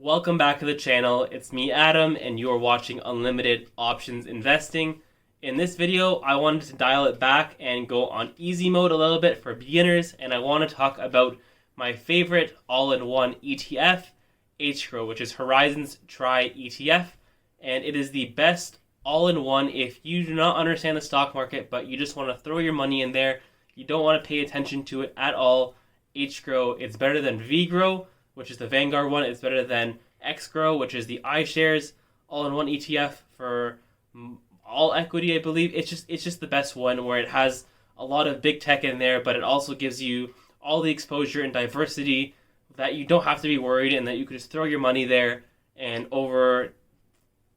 Welcome back to the channel. It's me, Adam, and you're watching Unlimited Options Investing. In this video, I wanted to dial it back and go on easy mode a little bit for beginners, and I want to talk about my favorite all-in-one ETF, HGRO, which is Horizons Try ETF, and it is the best all-in-one if you do not understand the stock market, but you just want to throw your money in there. You don't want to pay attention to it at all. HGRO, it's better than VGRO, which is the Vanguard one. It's better than XGRO, which is the iShares all-in-one ETF for all equity, I believe. It's just the best one, where it has a lot of big tech in there, but it also gives you all the exposure and diversity that you don't have to be worried, and that you can just throw your money there, and over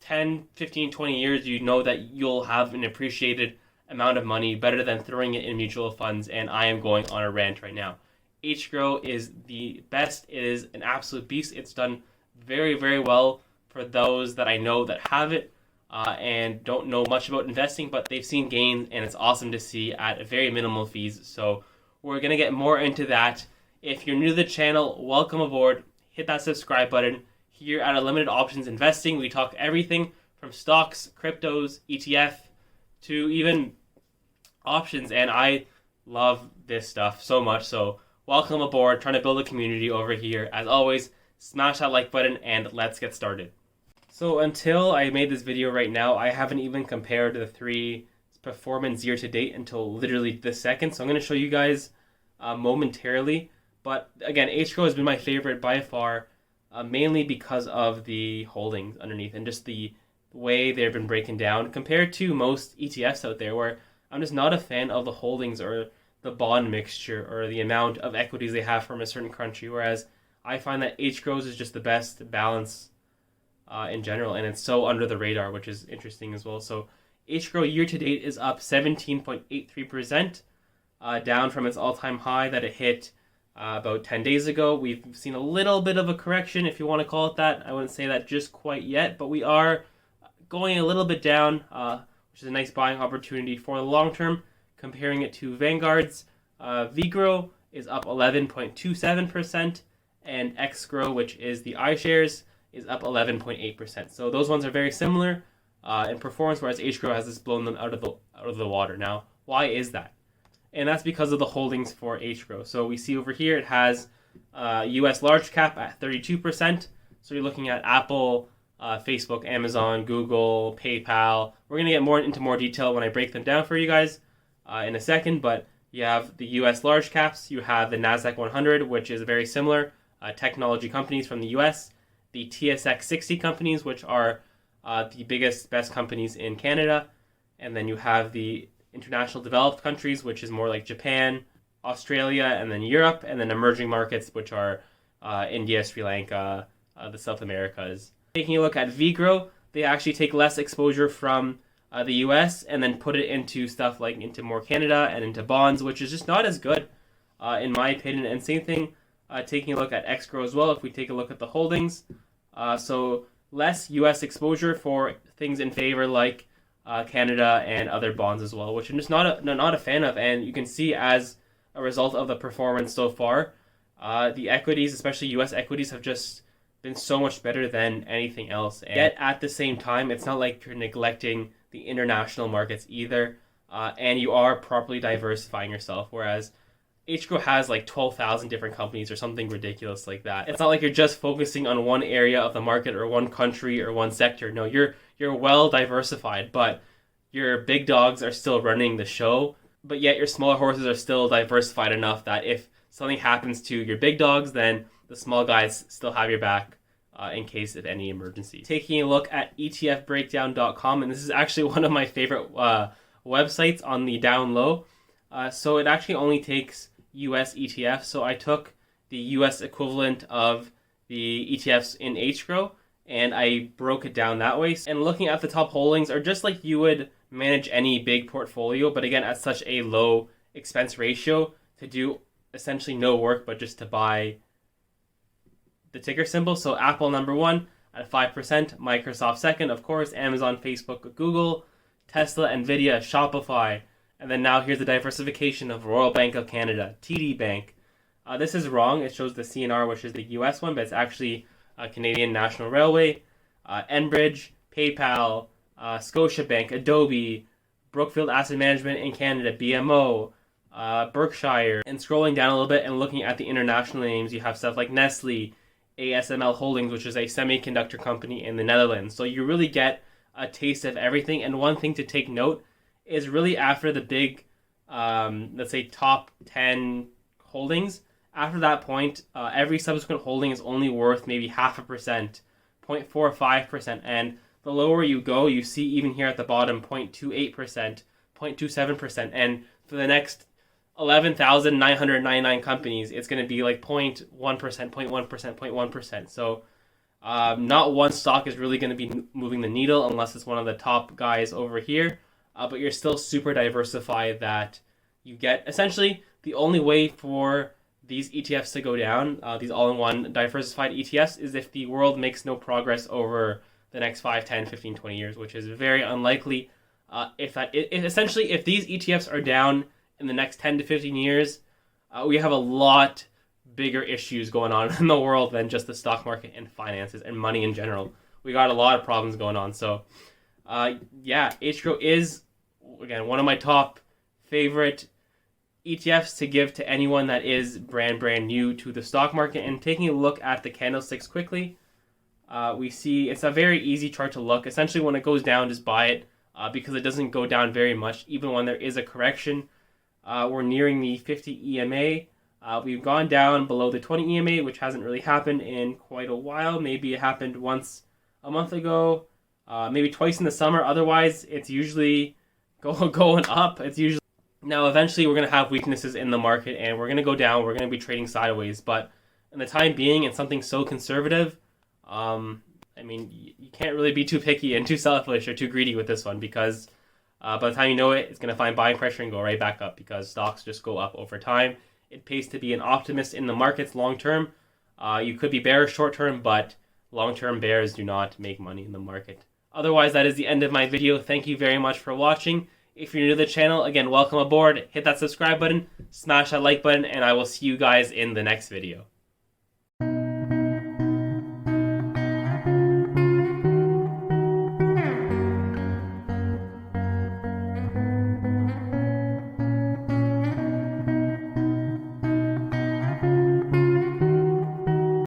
10, 15, 20 years, you know that you'll have an appreciated amount of money, better than throwing it in mutual funds. And I am going on a rant right now. HGRO is the best. It is an absolute beast. It's done very, very well for those that I know that have it and don't know much about investing, but they've seen gains, and it's awesome to see at very minimal fees. So we're going to get more into that. If you're new to the channel, welcome aboard. Hit that subscribe button. Here at Unlimited Options Investing, we talk everything from stocks, cryptos, ETF, to even options, and I love this stuff so much. So welcome aboard, trying to build a community over here. As always, smash that like button and let's get started. So until I made this video right now, I haven't even compared the three performance year to date until literally this second. So I'm going to show you guys momentarily. But again, HGRO has been my favorite by far, mainly because of the holdings underneath and just the way they've been breaking down compared to most ETFs out there, where I'm just not a fan of the holdings or the bond mixture or the amount of equities they have from a certain country, whereas I find that HGRO's is just the best balance in general, and it's so under the radar, which is interesting as well. So HGRO year to date is up 17.83%, down from its all-time high that it hit about 10 days ago. We've seen a little bit of a correction, if you want to call it that. I wouldn't say that just quite yet, but we are going a little bit down, which is a nice buying opportunity for the long term. Comparing it to Vanguard's, VGRO is up 11.27%, and XGRO, which is the iShares, is up 11.8%. So those ones are very similar in performance, whereas HGRO has just blown them out of the water. Now, why is that? And that's because of the holdings for HGRO. So we see over here it has US large cap at 32%. So you're looking at Apple, Facebook, Amazon, Google, PayPal. We're going to get into more detail when I break them down for you guys in a second, but you have the US large caps, you have the NASDAQ 100, which is very similar, technology companies from the US, the TSX 60 companies, which are the biggest, best companies in Canada, and then you have the international developed countries, which is more like Japan, Australia, and then Europe, and then emerging markets, which are India, Sri Lanka, the South Americas. Taking a look at VGRO, they actually take less exposure from the US and then put it into stuff like into more Canada and into bonds, which is just not as good in my opinion. And same thing taking a look at XGRO as well. If we take a look at the holdings, so less US exposure for things in favor like Canada and other bonds as well, which I'm just not a fan of. And you can see as a result of the performance so far, the equities, especially US equities, have just been so much better than anything else. And yet at the same time, it's not like you're neglecting the international markets either, and you are properly diversifying yourself, whereas HGRO has like 12,000 different companies or something ridiculous like that. It's not like you're just focusing on one area of the market or one country or one sector. No, you're well diversified, but your big dogs are still running the show, but yet your smaller horses are still diversified enough that if something happens to your big dogs, then the small guys still have your back in case of any emergency. Taking a look at etfbreakdown.com, and this is actually one of my favorite websites on the down low. So it actually only takes US ETFs. So I took the US equivalent of the ETFs in HGRO, and I broke it down that way. And looking at the top holdings are just like you would manage any big portfolio, but again, at such a low expense ratio to do essentially no work, but just to buy the ticker symbol. So Apple number one at 5%, Microsoft second, of course, Amazon, Facebook, Google, Tesla, Nvidia, Shopify, and then now here's the diversification of Royal Bank of Canada, TD Bank. This is wrong. It shows the CNR, which is the US one, but it's actually Canadian National Railway, Enbridge, PayPal, Scotiabank, Adobe, Brookfield Asset Management in Canada, BMO, Berkshire. And scrolling down a little bit and looking at the international names, you have stuff like Nestle, ASML Holdings, which is a semiconductor company in the Netherlands. So you really get a taste of everything. And one thing to take note is really after the big, let's say top 10 holdings, after that point, every subsequent holding is only worth maybe 0.5%, 0.45%. And the lower you go, you see even here at the bottom, 0.28%, 0.27%. And for the next 11,999 companies, it's going to be like 0.1%, 0.1%, 0.1%. So not one stock is really going to be moving the needle unless it's one of the top guys over here. But you're still super diversified that you get essentially the only way for these ETFs to go down, these all-in-one diversified ETFs, is if the world makes no progress over the next 5, 10, 15, 20 years, which is very unlikely. If these ETFs are down in the next 10 to 15 years, we have a lot bigger issues going on in the world than just the stock market and finances and money in general. We got a lot of problems going on. So, HGRO is, again, one of my top favorite ETFs to give to anyone that is brand new to the stock market. And taking a look at the candlesticks quickly, we see it's a very easy chart to look. Essentially, when it goes down, just buy it because it doesn't go down very much, even when there is a correction. We're nearing the 50 EMA. We've gone down below the 20 EMA, which hasn't really happened in quite a while. Maybe it happened once a month ago, maybe twice in the summer. Otherwise, it's usually going up. It's usually now. Eventually, we're going to have weaknesses in the market, and we're going to go down. We're going to be trading sideways. But in the time being, it's something so conservative. You can't really be too picky and too selfish or too greedy with this one because by the time you know it, it's going to find buying pressure and go right back up because stocks just go up over time. It pays to be an optimist in the markets long term. You could be bearish short term, but long term bears do not make money in the market. Otherwise, that is the end of my video. Thank you very much for watching. If you're new to the channel, again, welcome aboard. Hit that subscribe button, smash that like button, and I will see you guys in the next video.